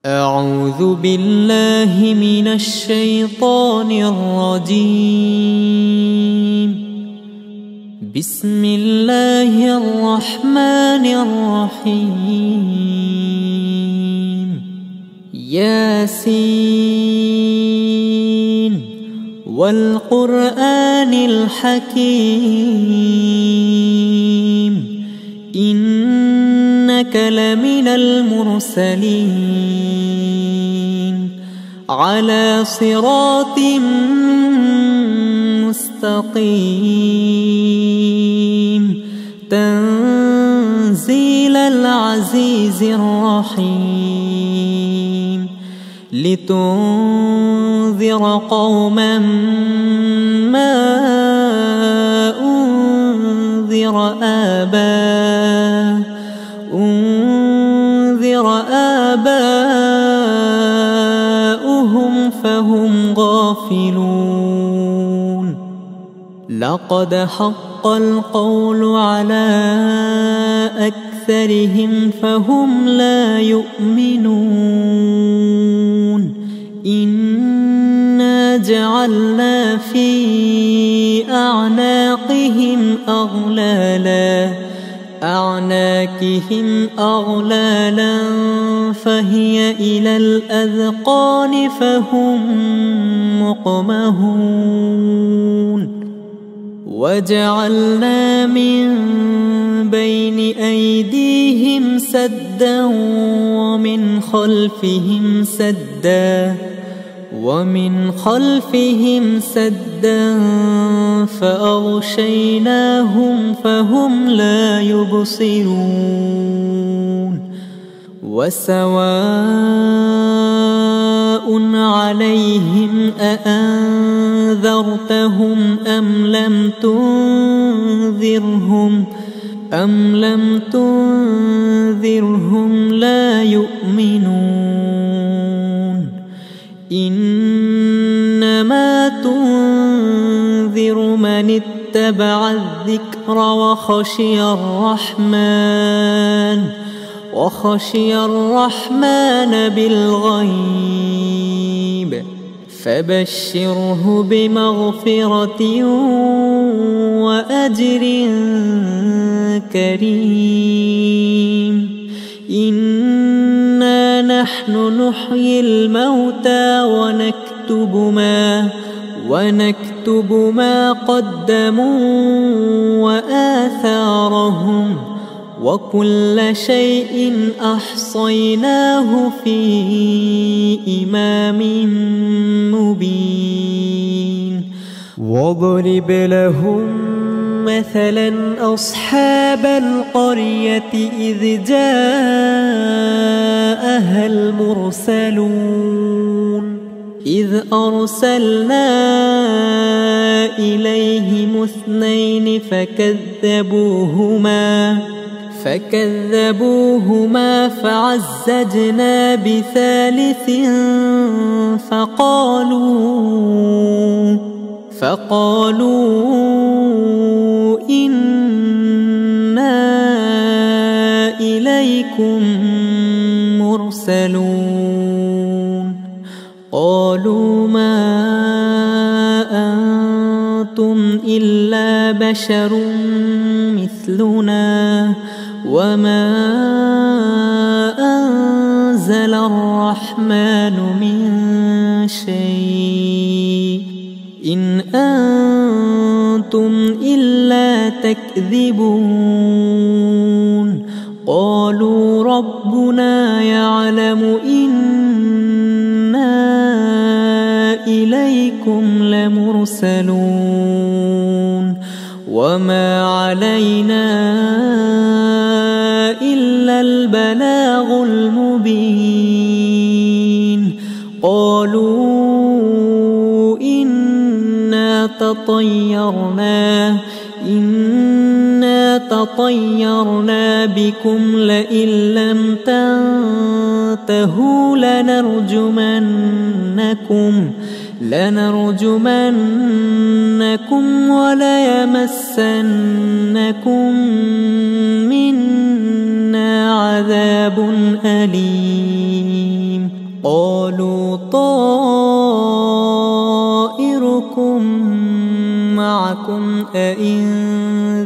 أعوذ بالله من الشيطان الرجيم. بسم الله الرحمن الرحيم. ياسين والقرآن الحكيم إنك لمن المرسلين على صراط مستقيم تنزيل العزيز الرحيم لتنذر قوما ما أنذر آباؤهم فهم غافلون. لقد حق القول على أكثرهم فهم لا يؤمنون. إنا جعلنا في أعناقهم أغلالا فهي إلى الأذقان فهم مقمحون. وجعلنا من بين أيديهم سدا ومن خلفهم سدا فأغشيناهم فهم لا يبصرون. وسواء عليهم أأنذرتهم أم لم تنذرهم لا يؤمنون. إنما تنذر من اتبع الذكر وخشي الرحمن بالغيب فبشره بمغفرة وأجر كريم. إنا نحن نحيي الموتى ونكتب ما قدموا وآثارهم وكل شيء أحصيناه في إمام مبين. واضرب لهم مثلا أصحاب القرية إذ جاءها المرسلون إذ أرسلنا إليهم 2 فكذبوهما فعززنا بثالث فقالوا إنا إليكم مرسلون. قالوا ما أنتم إلا بشر مثلنا وما أنزل الرحمن من شيء إن أنتم إلا تكذبون. قالوا ربنا يعلم إنا إليكم لمرسلون وما علينا إلا البلاغ المبين. قالوا إنا تطيرنا بكم لئن لم تنتهوا لنرجمنكم وليمسنكم منا عذاب أليم. أئن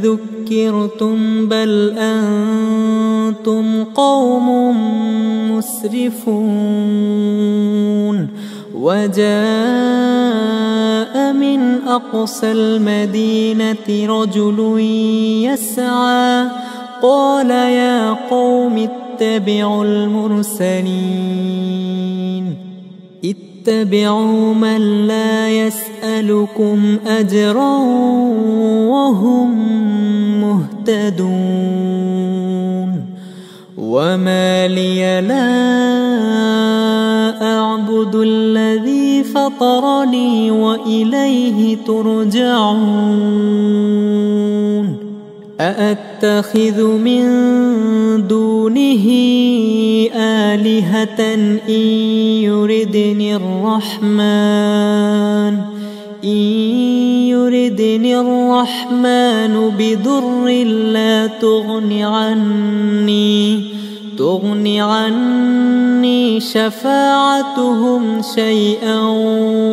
ذكرتم بل أنتم قوم مسرفون وجاء من أقصى المدينة رجل يسعى قال يا قوم اتبعوا المرسلين اتبعوا من لا يسألكم أجرا وهم مهتدون وما لي لا أعبد الذي فطرني وإليه ترجعون أأتخذ من دونه آلهة إن يردني الرحمن بضر لا تغن عني شفاعتهم شيئا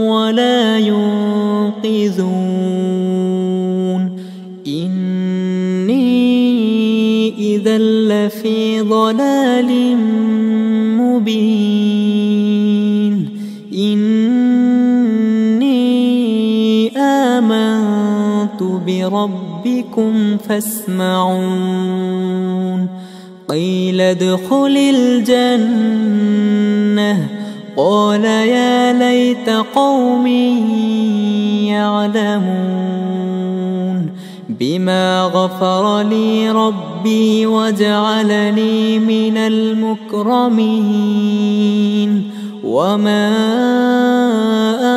ولا ينقذون إني إذا لفي ضلال مبين إني آمنت بربكم فاسمعون قيل ادخل الجنة قال يا ليت قومي يعلمون بما غفر لي ربي وجعلني من المكرمين وما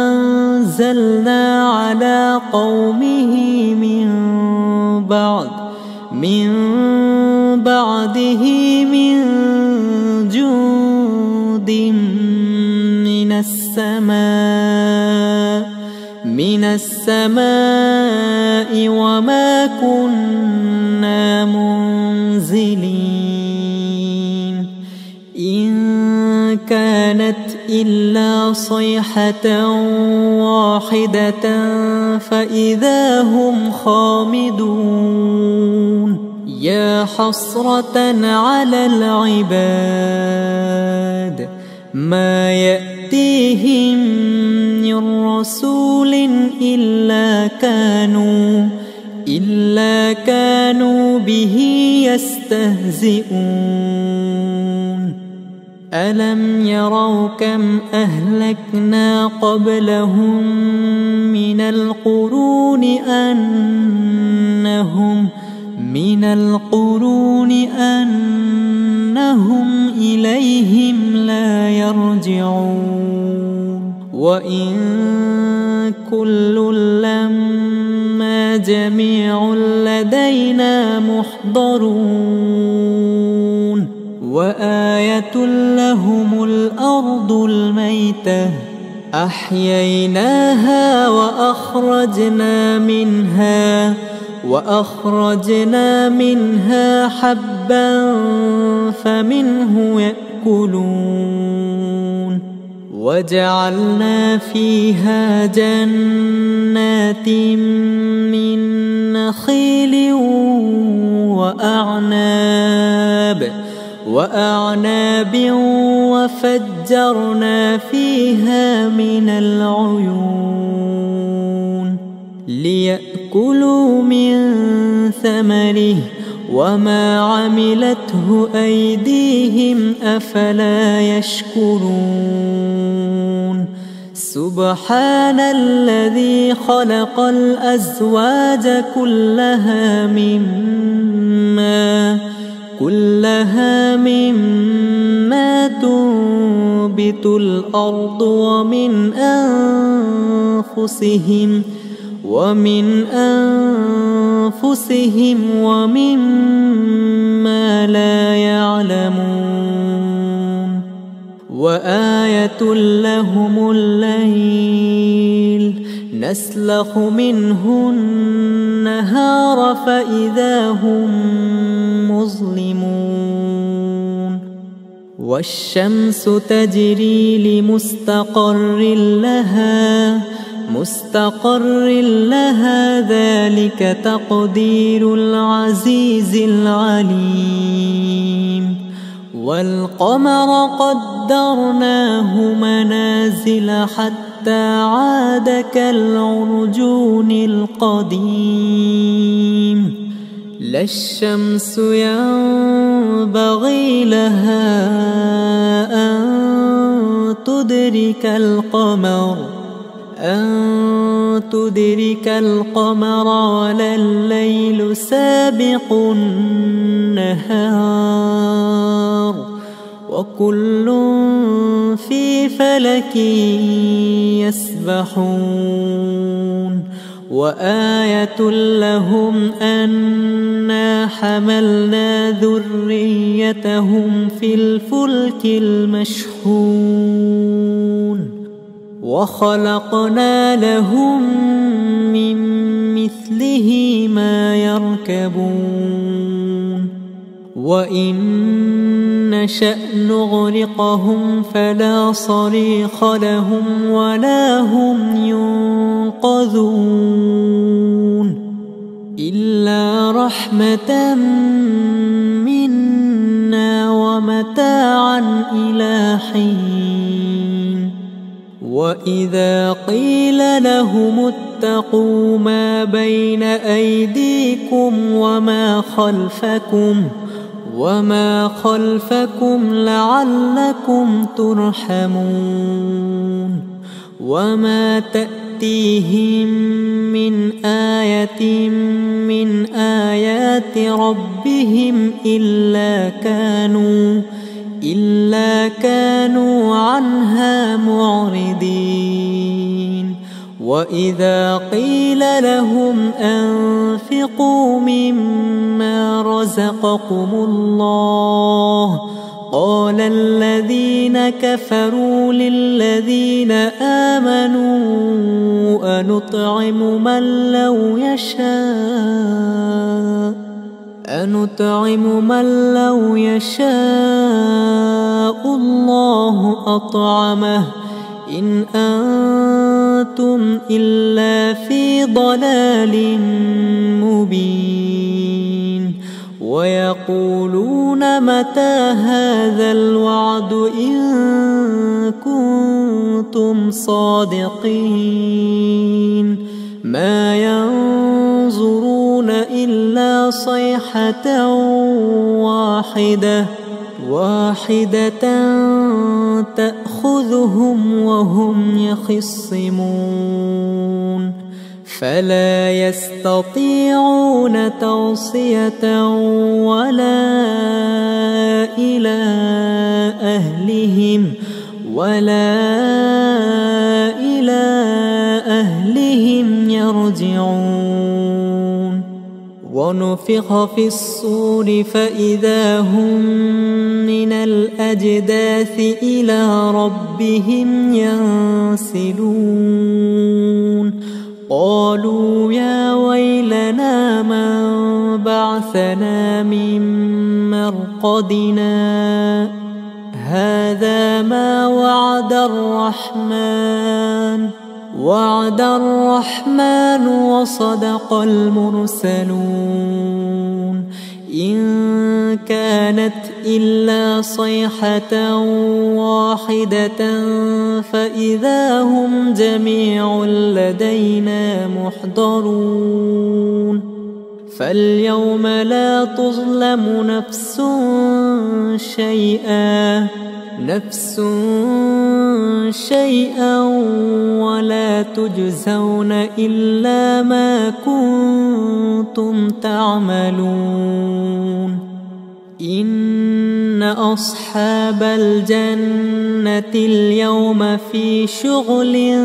أنزلنا على قومه من بعده من جند من السماء وما كنا منزلين إن كانت إلا صيحة واحدة فإذا هم خامدون يا حسرة على العباد ما يأتيهم من رسول إلا كانوا به يستهزئون ألم يروا كم أهلكنا قبلهم من القرون أنهم إليهم لا يرجعون وإن كل لما جميع لدينا محضرون وآية لهم الأرض الميتة أحييناها وأخرجنا منها حبا فمنه يأكلون وجعلنا فيها جنات من نخيل وأعناب وفجرنا فيها من العيون ليأكلوا من ثمره وما عملته أيديهم أفلا يشكرون سبحان الذي خلق الأزواج كلها مما تنبت الأرض ومن أنفسهم ومما لا يعلمون وآية لهم الليل نسلخ منه النهار فإذا هم مظلمون والشمس تجري لمستقر لها ذلك تقدير العزيز العليم والقمر قدرناه منازل حتى عاد كالعرجون القديم لا الشمس ينبغي لها أن تدرك القمر ولا الليل سابق النهار وكل في فلك يسبحون وآية لهم أنا حملنا ذريتهم في الفلك المشحون وخلقنا لهم من مثله ما يركبون وإن نشأ نغرقهم فلا صريخ لهم ولا هم ينقذون إلا رحمة منا ومتاعا إلى حين وإذا قيل لهم اتقوا ما بين أيديكم وما خلفكم لعلكم ترحمون وما تأتيهم من آية من آيات ربهم إلا كانوا عنها معرضين وإذا قيل لهم أنفقوا مما رزقكم الله قال الذين كفروا للذين آمنوا أنطعم من لو يشاء الله أطعمه إن أنتم إلا في ضلال مبين ويقولون متى هذا الوعد إن كنتم صادقين ما ينظرون إلا صيحة واحدة تأخذهم وهم يخصمون فلا يستطيعون توصية ولا إلى أهلهم يرجعون ونفخ في الصور فإذا هم من الأجداث إلى ربهم ينسلون قالوا يا ويلنا من بعثنا من مرقدنا هذا ما وعد الرحمن وصدق المرسلون إن كانت إلا صيحة واحدة فإذا هم جميع لدينا محضرون فاليوم لا تظلم نفس شيئا ولا تجزون إلا ما كنتم تعملون إن أصحاب الجنة اليوم في شغل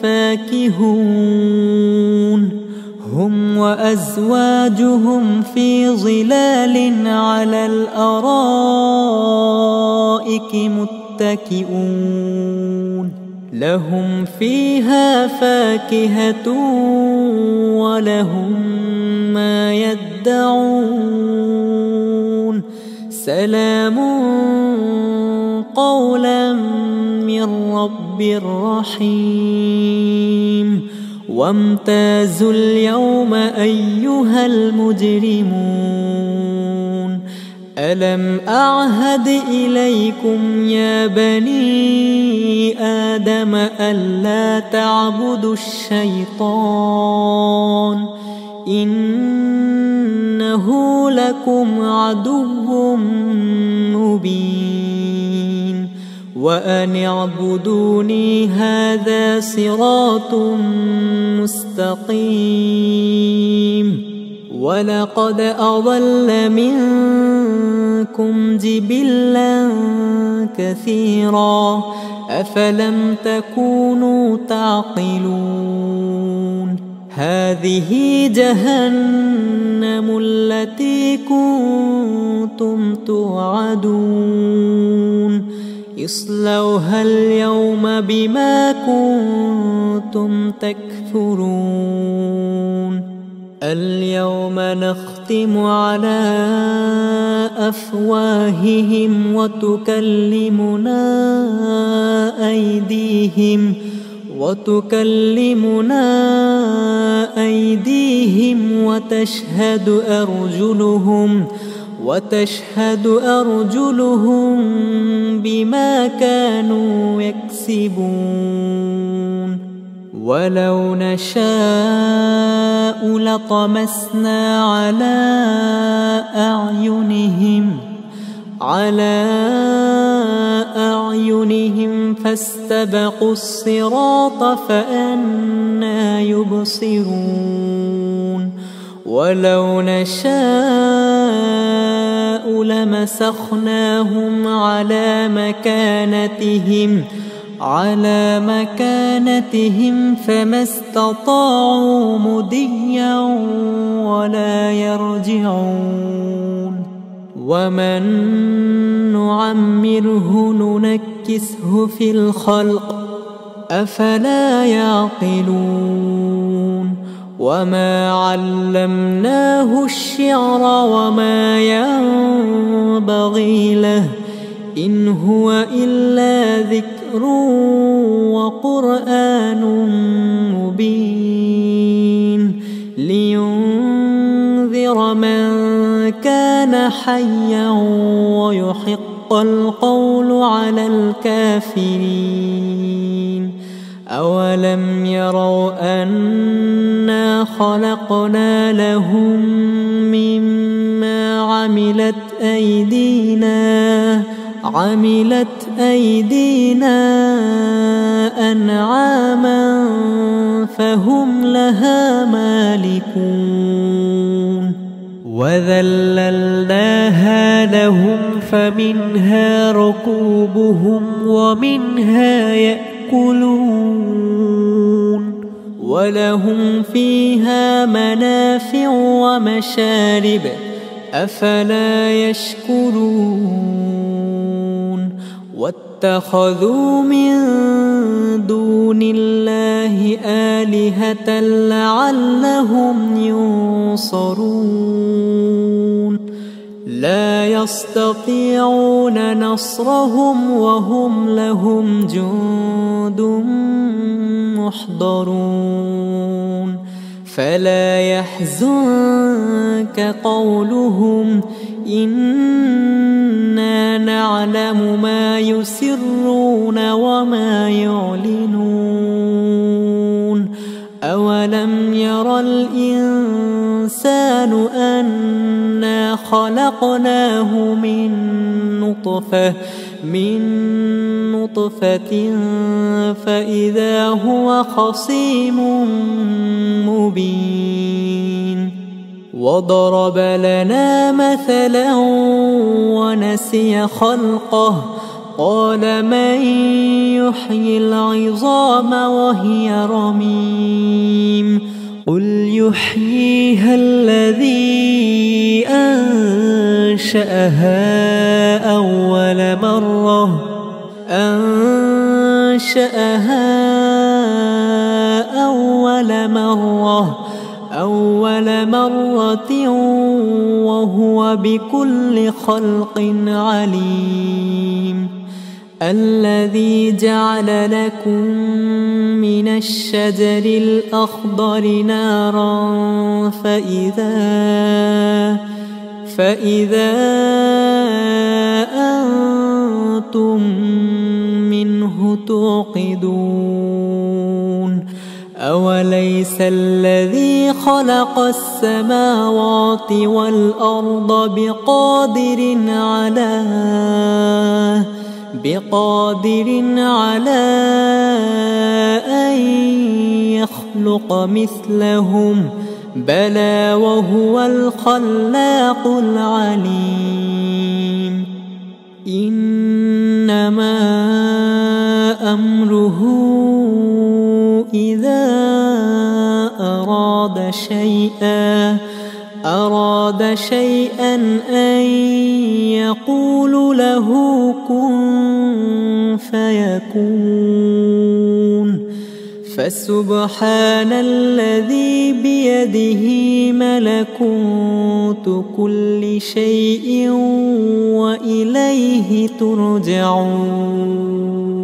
فاكهون هم وأزواجهم في ظلال على الأرائك متكئون لهم فيها فاكهة ولهم ما يدعون سلام قولا من رب رحيم وامتازوا اليوم أيها المجرمون ألم أعهد إليكم يا بني آدم ألا تعبدوا الشيطان إنه لكم عدو مبين وأن اعبدوني هذا صراط مستقيم ولقد أضل منكم جبلا كثيرا أفلم تكونوا تعقلون هذه جهنم التي كنتم توعدون اصلوها اليوم بما كنتم تكفرون اليوم نختم على أفواههم وتكلمنا أيديهم وتشهد أرجلهم بما كانوا يكسبون ولو نشاء لطمسنا على أعينهم فاستبقوا الصراط فأنى يبصرون ولو نشاء لمسخناهم على مكانتهم فما استطاعوا مضيا ولا يرجعون ومن نعمره ننكسه في الخلق أفلا يعقلون وما علمناه الشعر وما ينبغي له إن هو إلا ذكر وقرآن مبين لينذر من كان حيا ويحق القول على الكافرين أولم يروا أنا خلقنا لهم مما عملت أيدينا أنعاما فهم لها مالكون وذللناها لهم فمنها ركوبهم ومنها يأكلون ولهم فيها منافع ومشارب أفلا يشكرون واتخذوا من دون الله آلهة لعلهم ينصرون لا يستطيعون نصرهم وهم لهم جند محضرون فلا يحزنك قولهم إنا نعلم ما يسرون وما يعلنون أولم ير الإنسان أنا خلقناه من نطفة فإذا هو خصيم مبين وضرب لنا مثلا ونسي خلقه قال من يحيي العظام وهي رميم قل يحييها الذي أنشأها أول مرة وهو بكل خلق عليم. الذي جعل لكم من الشجر الأخضر نارا فإذا أنتم منه توقدون. أوليس الذي خلق السماوات والأرض بقادر على أن يخلق مثلهم؟ بلى وهو الخلاق العليم. إنما أمره إذا أراد شيئا أن يقول له كن فيكون. فسبحان الذي بيده ملكوت كل شيء وإليه ترجعون.